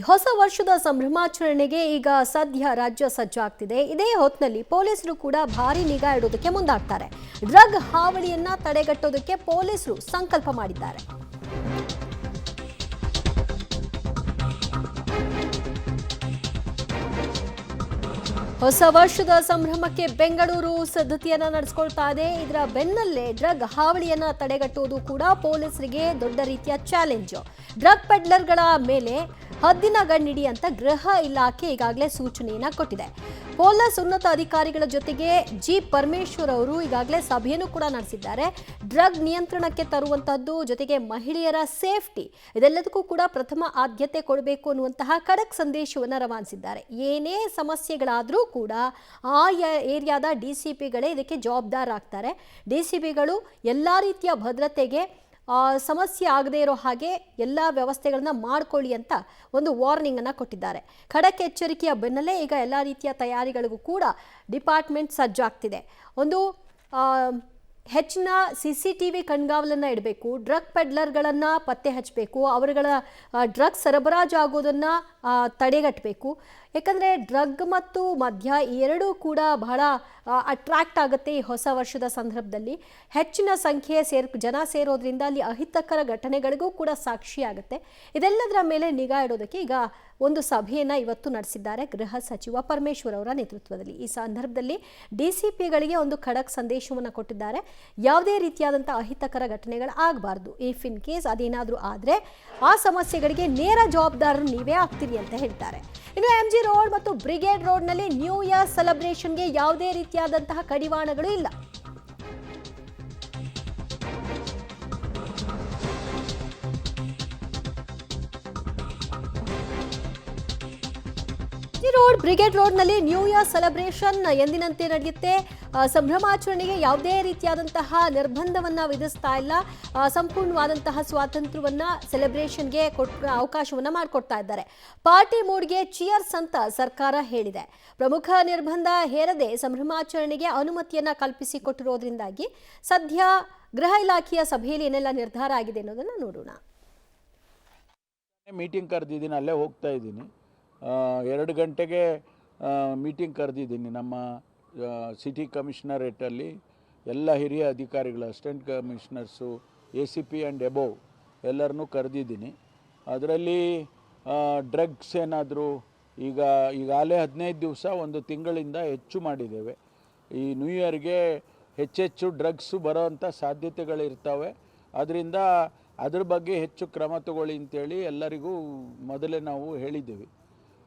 ಹೊಸ ವರ್ಷದ ಸಂಭ್ರಮಾಚರಣೆಗೆ ಈಗ ಸದ್ಯ ರಾಜ್ಯ ಸಜ್ಜಾಗ್ತಿದೆ. ಇದೇ ಹೊತ್ತಿನಲ್ಲಿ ಪೊಲೀಸರು ಕೂಡ ಭಾರಿ ನಿಗಾ ಇಡೋದಕ್ಕೆ ಮುಂದಾಗ್ತಾರೆ. ಡ್ರಗ್ ಹಾವಳಿಯನ್ನ ತಡೆಗಟ್ಟೋದಕ್ಕೆ ಪೊಲೀಸರು ಸಂಕಲ್ಪ ಮಾಡಿದ್ದಾರೆ. ಹೊಸ ವರ್ಷದ ಸಂಭ್ರಮಕ್ಕೆ ಬೆಂಗಳೂರು ಸಿದ್ಧತೆಯನ್ನ ನಡೆಸಿಕೊಳ್ತಾ ಇದೆ. ಇದರ ಬೆನ್ನಲ್ಲೇ ಡ್ರಗ್ ಹಾವಳಿಯನ್ನ ತಡೆಗಟ್ಟುವುದು ಕೂಡ ಪೊಲೀಸರಿಗೆ ದೊಡ್ಡ ರೀತಿಯ ಚಾಲೆಂಜ್. ಡ್ರಗ್ ಪೆಡ್ಲರ್ಗಳ ಮೇಲೆ ಹದ್ದಿನ ಗಣ್ಣಿಡಿ ಅಂತ ಗೃಹ ಇಲಾಖೆ ಈಗಾಗಲೇ ಸೂಚನೆಯನ್ನ ಕೊಟ್ಟಿದೆ. ಪೊಲೀಸ್ ಉನ್ನತ ಅಧಿಕಾರಿಗಳ ಜೊತೆಗೆ ಜಿ ಪರಮೇಶ್ವರ್ ಅವರು ಈಗಾಗಲೇ ಸಭೆಯನ್ನು ಕೂಡ ನಡೆಸಿದ್ದಾರೆ. ಡ್ರಗ್ ನಿಯಂತ್ರಣಕ್ಕೆ ತರುವಂತಹದ್ದು ಜೊತೆಗೆ ಮಹಿಳೆಯರ ಸೇಫ್ಟಿ ಇದೆಲ್ಲದಕ್ಕೂ ಕೂಡ ಪ್ರಥಮ ಆದ್ಯತೆ ಕೊಡಬೇಕು ಅನ್ನುವಂತಹ ಖಡಕ್ ಸಂದೇಶವನ್ನು ರವಾನಿಸಿದ್ದಾರೆ. ಏನೇ ಸಮಸ್ಯೆಗಳಾದರೂ ಕೂಡ ಆಯಾ ಏರಿಯಾದ ಡಿಸಿಪಿಗಳೇ ಇದಕ್ಕೆ ಜವಾಬ್ದಾರರಾಗ್ತಾರೆ. ಡಿಸಿಪಿಗಳು ಎಲ್ಲ ರೀತಿಯ ಭದ್ರತೆಗೆ ಸಮಸ್ಯೆ ಆಗದೇ ಇರೋ ಹಾಗೆ ಎಲ್ಲ ವ್ಯವಸ್ಥೆಗಳನ್ನ ಮಾಡ್ಕೊಳ್ಳಿ ಅಂತ ಒಂದು ವಾರ್ನಿಂಗ್ ಅನ್ನ ಕೊಟ್ಟಿದ್ದಾರೆ. ಖಡಕ್ ಎಚ್ಚರಿಕೆಯ ಬೆನ್ನಲ್ಲೇ ಈಗ ಎಲ್ಲ ರೀತಿಯ ತಯಾರಿಗಳಿಗೂ ಕೂಡ ಡಿಪಾರ್ಟ್ಮೆಂಟ್ ಸಜ್ಜಾಗ್ತಿದೆ. ಒಂದು ಹೆಚ್ಚಿನ CCTV ಕಣ್ಗಾವಲನ್ನು ಇಡಬೇಕು. ಡ್ರಗ್ ಪೆಡ್ಲರ್ಗಳನ್ನು ಪತ್ತೆ ಹಚ್ಚಬೇಕು. ಅವರುಗಳ ಡ್ರಗ್ ಸರಬರಾಜು ಆಗೋದನ್ನು ತಡೆಗಟ್ಟಬೇಕು. ಯಾಕಂದರೆ ಡ್ರಗ್ ಮತ್ತು ಮದ್ಯ ಎರಡೂ ಕೂಡ ಬಹಳ ಅಟ್ರಾಕ್ಟ್ ಆಗುತ್ತೆ. ಈ ಹೊಸ ವರ್ಷದ ಸಂದರ್ಭದಲ್ಲಿ ಹೆಚ್ಚಿನ ಸಂಖ್ಯೆ ಜನ ಸೇರೋದ್ರಿಂದ ಅಲ್ಲಿ ಅಹಿತಕರ ಘಟನೆಗಳಿಗೂ ಕೂಡ ಸಾಕ್ಷಿಯಾಗುತ್ತೆ. ಇದೆಲ್ಲದರ ಮೇಲೆ ನಿಗಾ ಇಡೋದಕ್ಕೆ ಈಗ ಒಂದು ಸಭೆಯನ್ನು ಇವತ್ತು ನಡೆಸಿದ್ದಾರೆ ಗೃಹ ಸಚಿವ ಪರಮೇಶ್ವರ್ ಅವರ ನೇತೃತ್ವದಲ್ಲಿ. ಈ ಸಂದರ್ಭದಲ್ಲಿ DCPಗಳಿಗೆ ಒಂದು ಖಡಕ್ ಸಂದೇಶವನ್ನು ಕೊಟ್ಟಿದ್ದಾರೆ. ಯಾವುದೇ ರೀತಿಯಾದಂಥ ಅಹಿತಕರ ಘಟನೆಗಳು ಆಗಬಾರ್ದು. ಇಫ್ ಇನ್ ಕೇಸ್ ಅದೇನಾದರೂ ಆದರೆ ಆ ಸಮಸ್ಯೆಗಳಿಗೆ ನೇರ ಜವಾಬ್ದಾರರು ನೀವೇ ಆಗ್ತೀರಿ ಅಂತ ಹೇಳ್ತಾರೆ. ಇನ್ನು MG ರೋಡ್ ಮತ್ತು ಬ್ರಿಗೇಡ್ ರೋಡ್ನಲ್ಲಿ ನ್ಯೂ ಇಯರ್ ಸೆಲೆಬ್ರೇಷನ್ಗೆ ಯಾವುದೇ ರೀತಿಯಾದಂತಹ ಕಡಿವಾಣಗಳು ಇಲ್ಲ. ಬ್ರಿಗೇಡ್ ರೋಡ್ನಲ್ಲಿ ನ್ಯೂ ಇಯರ್ ಸೆಲೆಬ್ರೇಷನ್ ಎಂದಿನಂತೆ ನಡೆಯುತ್ತೆ. ಸಂಭ್ರಮಾಚರಣೆಗೆ ಯಾವುದೇ ರೀತಿಯಾದಂತಹ ನಿರ್ಬಂಧವನ್ನ ವಿಧಿಸ್ತಾ ಇಲ್ಲ. ಸಂಪೂರ್ಣವಾದಂತಹ ಸ್ವಾತಂತ್ರ್ಯವನ್ನ ಸೆಲೆಬ್ರೇಷನ್ಗೆ ಅವಕಾಶವನ್ನ ಮಾಡಿಕೊಡ್ತಾ ಇದ್ದಾರೆ. ಪಾರ್ಟಿ ಮೂಡ್ಗೆ ಚಿಯರ್ಸ್ ಅಂತ ಸರ್ಕಾರ ಹೇಳಿದೆ. ಪ್ರಮುಖ ನಿರ್ಬಂಧ ಹೇರದೆ ಸಂಭ್ರಮಾಚರಣೆಗೆ ಅನುಮತಿಯನ್ನ ಕಲ್ಪಿಸಿಕೊಟ್ಟಿರೋದ್ರಿಂದಾಗಿ ಸದ್ಯ ಗೃಹ ಇಲಾಖೆಯ ಸಭೆಯಲ್ಲಿ ಏನೆಲ್ಲ ನಿರ್ಧಾರ ಆಗಿದೆ ಅನ್ನೋದನ್ನ ನೋಡೋಣ. ಮೀಟಿಂಗ್ ಕರೆದಿದ್ದೀನಿ, ಅಲ್ಲೇ ಹೋಗ್ತಾ ಇದ್ದೀನಿ. 2 ಗಂಟೆಗೆ ಮೀಟಿಂಗ್ ಕರೆದಿದ್ದೀನಿ. ನಮ್ಮ ಸಿಟಿ ಕಮಿಷನರೇಟಲ್ಲಿ ಎಲ್ಲ ಹಿರಿಯ ಅಧಿಕಾರಿಗಳು, assistant commissioners, ACP and above ಎಲ್ಲರನ್ನೂ ಕರೆದಿದ್ದೀನಿ. ಅದರಲ್ಲಿ ಡ್ರಗ್ಸ್ ಏನಾದರೂ ಈಗಾಗಲೇ 15 ದಿವಸ 1 ತಿಂಗಳಿಂದ ಹೆಚ್ಚು ಮಾಡಿದ್ದೇವೆ. ಈ ನ್ಯೂ ಇಯರ್ಗೆ ಹೆಚ್ಚೆಚ್ಚು ಡ್ರಗ್ಸು ಬರೋವಂಥ ಸಾಧ್ಯತೆಗಳಿರ್ತವೆ. ಅದರಿಂದ ಅದ್ರ ಬಗ್ಗೆ ಹೆಚ್ಚು ಕ್ರಮ ತಗೊಳ್ಳಿ ಅಂತೇಳಿ ಎಲ್ಲರಿಗೂ ಮೊದಲೇ ನಾವು ಹೇಳಿದ್ದೀವಿ.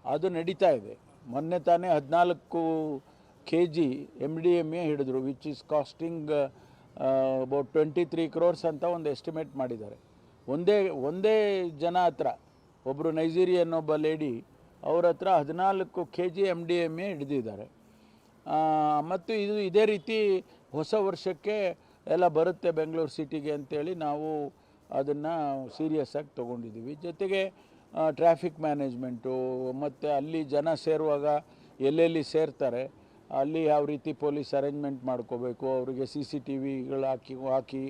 ಅದು ನಡೀತಾ ಇದೆ. ಮೊನ್ನೆ ತಾನೇ 14 kg MDMA ಹಿಡಿದ್ರು, which is costing about 23 crores ಅಂತ ಒಂದು ಎಸ್ಟಿಮೇಟ್ ಮಾಡಿದ್ದಾರೆ. ಒಂದೇ ಜನ ಹತ್ರ, ಒಬ್ಬರು ನೈಜೀರಿಯನ್ ಒಬ್ಬ ಲೇಡಿ, ಅವ್ರ ಹತ್ರ 14 kg MDMA ಹಿಡಿದಿದ್ದಾರೆ. ಮತ್ತು ಇದೇ ರೀತಿ ಹೊಸ ವರ್ಷಕ್ಕೆ ಎಲ್ಲ ಬರುತ್ತೆ ಬೆಂಗಳೂರು ಸಿಟಿಗೆ ಅಂತೇಳಿ ನಾವು ಅದನ್ನು ಸೀರಿಯಸ್ ಆಗಿ ತೊಗೊಂಡಿದ್ದೀವಿ. ಜೊತೆಗೆ ಟ್ರಾಫಿಕ್ ಮ್ಯಾನೇಜ್ಮೆಂಟು ಮತ್ತು ಅಲ್ಲಿ ಜನ ಸೇರುವಾಗ ಎಲ್ಲೆಲ್ಲಿ ಸೇರ್ತಾರೆ ಅಲ್ಲಿ ಯಾವ ರೀತಿ ಪೊಲೀಸ್ ಅರೇಂಜ್ಮೆಂಟ್ ಮಾಡ್ಕೋಬೇಕು, ಅವರಿಗೆ CCTVಗಳು ಹಾಕಿ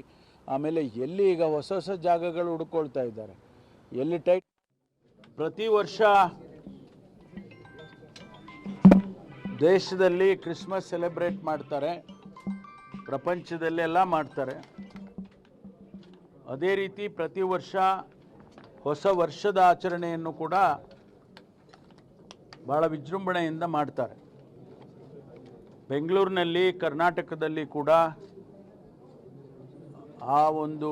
ಆಮೇಲೆ ಎಲ್ಲಿ ಈಗ ಹೊಸ ಜಾಗಗಳು ಹುಡ್ಕೊಳ್ತಾ ಇದ್ದಾರೆ, ಎಲ್ಲಿ ಟೈಟ್. ಪ್ರತಿ ವರ್ಷ ದೇಶದಲ್ಲಿ ಕ್ರಿಸ್ಮಸ್ ಸೆಲೆಬ್ರೇಟ್ ಮಾಡ್ತಾರೆ, ಪ್ರಪಂಚದಲ್ಲೆಲ್ಲ ಮಾಡ್ತಾರೆ. ಅದೇ ರೀತಿ ಪ್ರತಿ ವರ್ಷ ಹೊಸ ವರ್ಷದ ಆಚರಣೆಯನ್ನು ಕೂಡ ಭಾಳ ವಿಜೃಂಭಣೆಯಿಂದ ಮಾಡ್ತಾರೆ. ಬೆಂಗಳೂರಿನಲ್ಲಿ, ಕರ್ನಾಟಕದಲ್ಲಿ ಕೂಡ ಆ ಒಂದು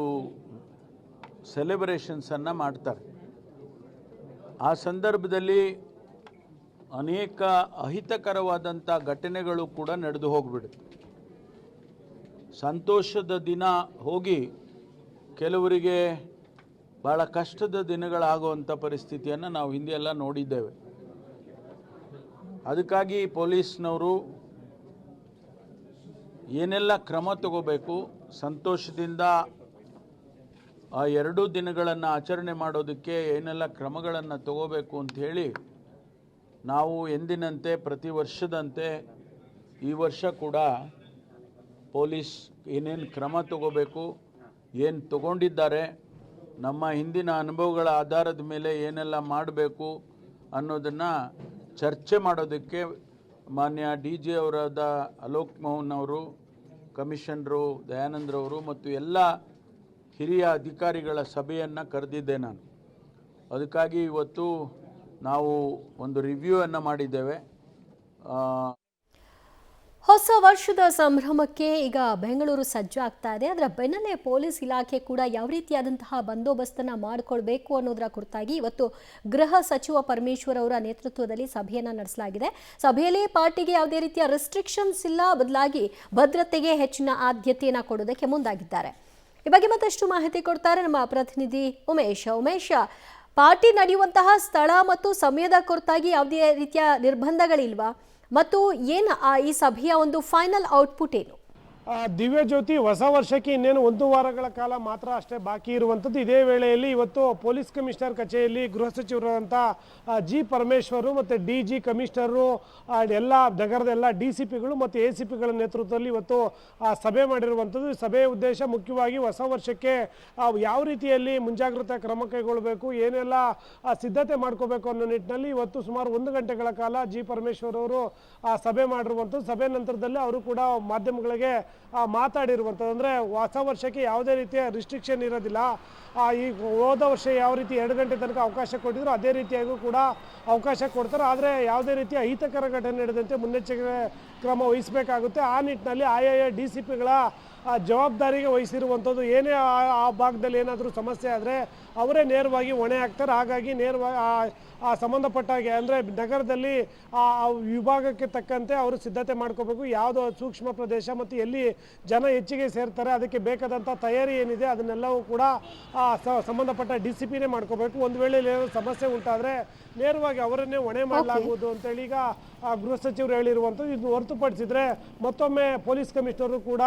ಸೆಲೆಬ್ರೇಷನ್ಸನ್ನು ಮಾಡ್ತಾರೆ. ಆ ಸಂದರ್ಭದಲ್ಲಿ ಅನೇಕ ಅಹಿತಕರವಾದಂಥ ಘಟನೆಗಳು ಕೂಡ ನಡೆದು ಹೋಗ್ಬಿಡುತ್ತೆ. ಸಂತೋಷದ ದಿನ ಹೋಗಿ ಕೆಲವರಿಗೆ ಭಾಳ ಕಷ್ಟದ ದಿನಗಳಾಗುವಂಥ ಪರಿಸ್ಥಿತಿಯನ್ನು ನಾವು ಹಿಂದೆ ಎಲ್ಲ ನೋಡಿದ್ದೇವೆ. ಅದಕ್ಕಾಗಿ ಪೊಲೀಸ್ನವರು ಏನೆಲ್ಲ ಕ್ರಮ ತಗೋಬೇಕು, ಸಂತೋಷದಿಂದ ಆ 2 ದಿನಗಳನ್ನು ಆಚರಣೆ ಮಾಡೋದಕ್ಕೆ ಏನೆಲ್ಲ ಕ್ರಮಗಳನ್ನು ತಗೋಬೇಕು ಅಂಥೇಳಿ ನಾವು ಎಂದಿನಂತೆ ಪ್ರತಿ ವರ್ಷದಂತೆ ಈ ವರ್ಷ ಕೂಡ ಪೊಲೀಸ್ ಏನೇನು ಕ್ರಮ ತಗೋಬೇಕು, ಏನು ತಗೊಂಡಿದ್ದಾರೆ, ನಮ್ಮ ಹಿಂದಿನ ಅನುಭವಗಳ ಆಧಾರದ ಮೇಲೆ ಏನೆಲ್ಲ ಮಾಡಬೇಕು, ಅನ್ನೋದನ್ನು ಚರ್ಚೆ ಮಾಡೋದಕ್ಕೆ ಮಾನ್ಯ ಡಿ ಜಿ ಅವರಾದ ಅಲೋಕ್ ಮೋಹನ್ ಅವರು, ಕಮಿಷನರು ದಯಾನಂದ್ರವರು ಮತ್ತು ಎಲ್ಲ ಹಿರಿಯ ಅಧಿಕಾರಿಗಳ ಸಭೆಯನ್ನು ಕರೆದಿದ್ದೆ ನಾನು. ಅದಕ್ಕಾಗಿ ಇವತ್ತು ನಾವು ಒಂದು ರಿವ್ಯೂವನ್ನು ಮಾಡಿದ್ದೇವೆ. ಹೊಸ ವರ್ಷದ ಸಂಭ್ರಮಕ್ಕೆ ಈಗ ಬೆಂಗಳೂರು ಸಜ್ಜಾಗ್ತಾ ಇದೆ. ಅದರ ಬೆನ್ನಲ್ಲೇ ಪೊಲೀಸ್ ಇಲಾಖೆ ಕೂಡ ಯಾವ ರೀತಿಯಾದಂತಹ ಬಂದೋಬಸ್ತನ್ನು ಮಾಡಿಕೊಳ್ಬೇಕು ಅನ್ನೋದರ ಕುರಿತಾಗಿ ಇವತ್ತು ಗೃಹ ಸಚಿವ ಪರಮೇಶ್ವರ್ ಅವರ ನೇತೃತ್ವದಲ್ಲಿ ಸಭೆಯನ್ನು ನಡೆಸಲಾಗಿದೆ. ಸಭೆಯಲ್ಲಿ ಪಾರ್ಟಿಗೆ ಯಾವುದೇ ರೀತಿಯ ರೆಸ್ಟ್ರಿಕ್ಷನ್ಸ್ ಇಲ್ಲ, ಬದಲಾಗಿ ಭದ್ರತೆಗೆ ಹೆಚ್ಚಿನ ಆದ್ಯತೆಯನ್ನು ಕೊಡೋದಕ್ಕೆ ಮುಂದಾಗಿದ್ದಾರೆ. ಈ ಬಗ್ಗೆ ಮತ್ತಷ್ಟು ಮಾಹಿತಿ ಕೊಡ್ತಾರೆ ನಮ್ಮ ಪ್ರತಿನಿಧಿ ಉಮೇಶ್. ಪಾರ್ಟಿ ನಡೆಯುವಂತಹ ಸ್ಥಳ ಮತ್ತು ಸಮಯದ ಕುರಿತಾಗಿ ಯಾವುದೇ ರೀತಿಯ ನಿರ್ಬಂಧಗಳಿಲ್ವಾ ಮತ್ತು ಏನು ಈ ಸಭೆಯ ಒಂದು ಫೈನಲ್ ಔಟ್ಪುಟ್ ಏನು? ದಿವ್ಯ ಜ್ಯೋತಿ, ಹೊಸ ವರ್ಷಕ್ಕೆ ಇನ್ನೇನು 1 ವಾರಗಳ ಕಾಲ ಮಾತ್ರ ಅಷ್ಟೇ ಬಾಕಿ ಇರುವಂಥದ್ದು. ಇದೇ ವೇಳೆಯಲ್ಲಿ ಇವತ್ತು ಪೊಲೀಸ್ ಕಮಿಷನರ್ ಕಚೇರಿಯಲ್ಲಿ ಗೃಹ ಸಚಿವರಾದಂಥ ಜಿ ಪರಮೇಶ್ವರು ಮತ್ತು ಡಿ ಜಿ ಕಮಿಷನರು, ಎಲ್ಲ ನಗರದ ಎಲ್ಲ DCPಗಳು ಮತ್ತು ACPಗಳ ನೇತೃತ್ವದಲ್ಲಿ ಇವತ್ತು ಸಭೆ ಮಾಡಿರುವಂಥದ್ದು. ಸಭೆಯ ಉದ್ದೇಶ ಮುಖ್ಯವಾಗಿ ಹೊಸ ವರ್ಷಕ್ಕೆ ಯಾವ ರೀತಿಯಲ್ಲಿ ಮುಂಜಾಗ್ರತಾ ಕ್ರಮ ಕೈಗೊಳ್ಳಬೇಕು, ಏನೆಲ್ಲ ಸಿದ್ಧತೆ ಮಾಡ್ಕೋಬೇಕು ಅನ್ನೋ ನಿಟ್ಟಿನಲ್ಲಿ ಇವತ್ತು ಸುಮಾರು 1 ಗಂಟೆಗಳ ಕಾಲ ಜಿ ಪರಮೇಶ್ವರ್ ಅವರು ಸಭೆ ಮಾಡಿರುವಂಥದ್ದು. ಸಭೆ ನಂತರದಲ್ಲಿ ಅವರು ಕೂಡ ಮಾಧ್ಯಮಗಳಿಗೆ ಮಾತಾಡಿರುವಂಥದ್ದು. ಅಂದರೆ ಹೊಸ ವರ್ಷಕ್ಕೆ ಯಾವುದೇ ರೀತಿಯ ರಿಸ್ಟ್ರಿಕ್ಷನ್ ಇರೋದಿಲ್ಲ. ಈ ಹೋದ ವರ್ಷ ಯಾವ ರೀತಿ 2 ಗಂಟೆ ತನಕ ಅವಕಾಶ ಕೊಟ್ಟಿದ್ರು ಅದೇ ರೀತಿಯಾಗೂ ಕೂಡ ಅವಕಾಶ ಕೊಡ್ತಾರೆ. ಆದರೆ ಯಾವುದೇ ರೀತಿಯ ಅಹಿತಕರ ಘಟನೆ ನಡೆದಂತೆ ಮುನ್ನೆಚ್ಚರಿಕೆ ಕ್ರಮ ವಹಿಸಬೇಕಾಗುತ್ತೆ. ಆ ನಿಟ್ಟಿನಲ್ಲಿ ಆಯಾಯ DCPಗಳ ಜವಾಬ್ದಾರಿಗೆ ವಹಿಸಿರುವಂಥದ್ದು. ಏನೇ ಆ ಭಾಗದಲ್ಲಿ ಏನಾದರೂ ಸಮಸ್ಯೆ ಆದರೆ ಅವರೇ ನೇರವಾಗಿ ಹೊಣೆ ಹಾಕ್ತಾರೆ. ಹಾಗಾಗಿ ನೇರವಾಗಿ ಆ ಸಂಬಂಧಪಟ್ಟ ಹಾಗೆ ಅಂದರೆ ನಗರದಲ್ಲಿ ಆ ವಿಭಾಗಕ್ಕೆ ತಕ್ಕಂತೆ ಅವರು ಸಿದ್ಧತೆ ಮಾಡ್ಕೋಬೇಕು. ಯಾವುದೋ ಸೂಕ್ಷ್ಮ ಪ್ರದೇಶ ಮತ್ತು ಎಲ್ಲಿ ಜನ ಹೆಚ್ಚಿಗೆ ಸೇರ್ತಾರೆ ಅದಕ್ಕೆ ಬೇಕಾದಂಥ ತಯಾರಿ ಏನಿದೆ ಅದನ್ನೆಲ್ಲವೂ ಕೂಡ ಸಂಬಂಧಪಟ್ಟ DCPನೇ ಮಾಡ್ಕೋಬೇಕು. ಒಂದು ವೇಳೆ ಏನಾದರೂ ಸಮಸ್ಯೆ ಉಂಟಾದರೆ ನೇರವಾಗಿ ಅವರನ್ನೇ ಹೊಣೆ ಮಾಡಲಾಗುವುದು ಅಂತೇಳಿ ಈಗ ಗೃಹ ಸಚಿವರು ಹೇಳಿರುವಂಥದ್ದು. ಇದನ್ನು ಹೊರತುಪಡಿಸಿದರೆ ಮತ್ತೊಮ್ಮೆ ಪೊಲೀಸ್ ಕಮಿಷನರು ಕೂಡ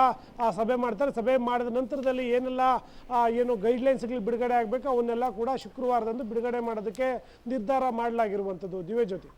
ಸಭೆ ಮಾಡ್ತಾರೆ. ಸಭೆ ಮಾಡಿದ ನಂತರದಲ್ಲಿ ಏನೆಲ್ಲ ಏನು ಗೈಡ್ಲೈನ್ಸ್ಗಳು ಬಿಡುಗಡೆ ಆಗಬೇಕು ಅವನ್ನೆಲ್ಲ ಕೂಡ ಶುಕ್ರವಾರದಂದು ಬಿಡುಗಡೆ ಮಾಡೋದಕ್ಕೆ ನಿರ್ಧಾರ ಮಾಡಲಾಗಿರುವಂಥದ್ದು. ದಿವ್ಯಜ್ಯೋತಿ.